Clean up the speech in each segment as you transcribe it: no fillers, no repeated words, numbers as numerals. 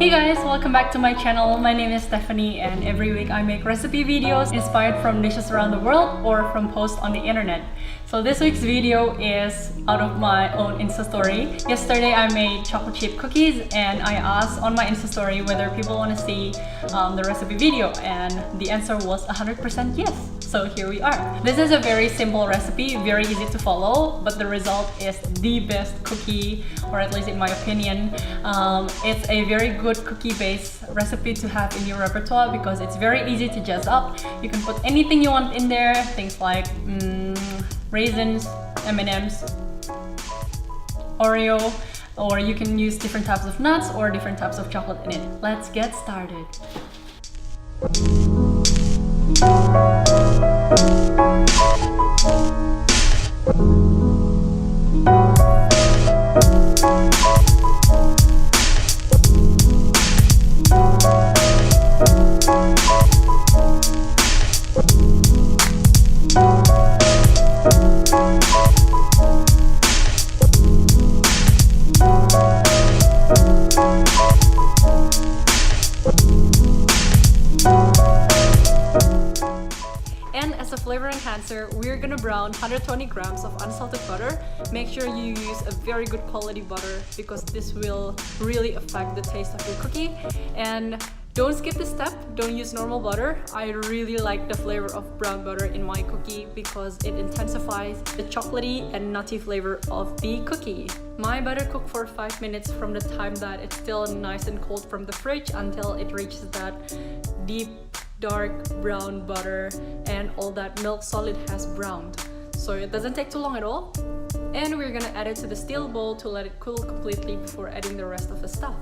Hey guys, welcome back to my channel. My name is Stephanie and every week I make recipe videos inspired from dishes around the world or from posts on the internet. So this week's video is out of my own Insta story. Yesterday I made chocolate chip cookies and I asked on my Insta story whether people want to see the recipe video, and the answer was 100% yes. So here we are. This is a very simple recipe, very easy to follow, but the result is the best cookie, or at least in my opinion. It's a very good cookie-based recipe to have in your repertoire because it's very easy to jazz up. You can put anything you want in there, things like raisins, M&Ms, oreo, or you can use different types of nuts or different types of chocolate in it. Let's get started. And as a flavor enhancer, we're gonna brown 120 grams of unsalted butter. Make sure you use a very good quality butter because this will really affect the taste of your cookie. And don't skip this step, don't use normal butter. I really like the flavor of brown butter in my cookie because it intensifies the chocolatey and nutty flavor of the cookie. My butter cooked for 5 minutes from the time that it's still nice and cold from the fridge until it reaches that deep dark brown butter and all that milk solid has browned. So it doesn't take too long at all. And we're gonna add it to the steel bowl to let it cool completely before adding the rest of the stuff.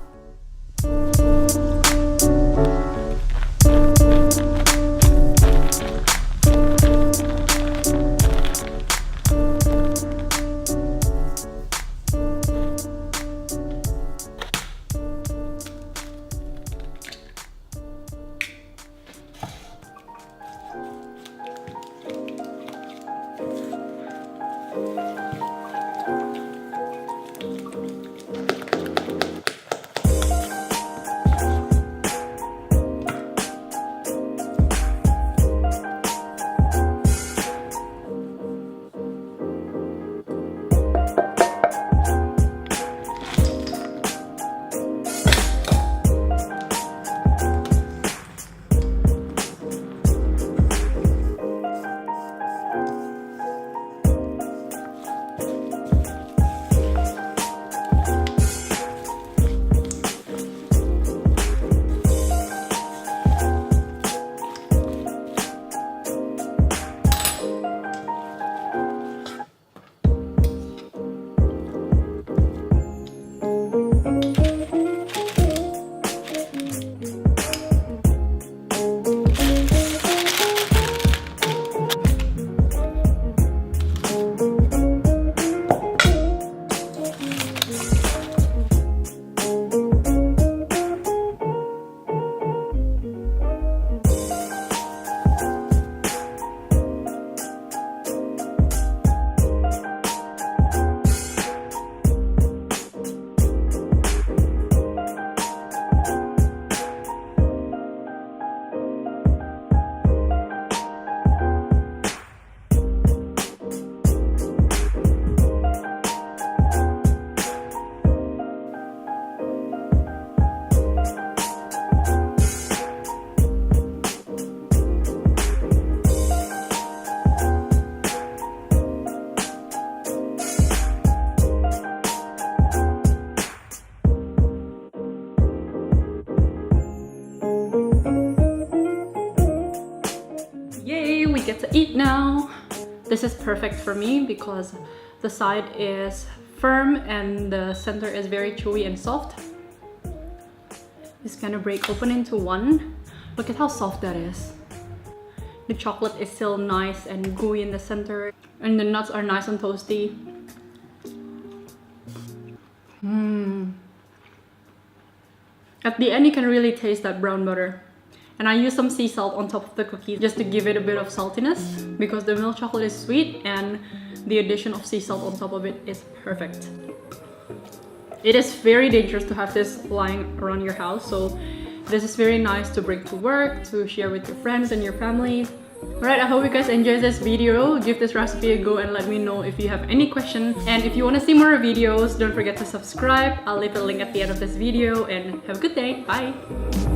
We get to eat now. This is perfect for me because the side is firm and the center is very chewy and soft. It's gonna break open into one. Look at how soft that is. The chocolate is still nice and gooey in the center, and the nuts are nice and toasty. At the end you can really taste that brown butter. And I use some sea salt on top of the cookie just to give it a bit of saltiness because the milk chocolate is sweet and the addition of sea salt on top of it is perfect. it is very dangerous to have this lying around your house. So this is very nice to bring to work, to share with your friends and your family. Alright, I hope you guys enjoyed this video. Give this recipe a go and let me know if you have any questions. And if you want to see more videos, don't forget to subscribe. I'll leave a link at the end of this video, and have a good day. Bye!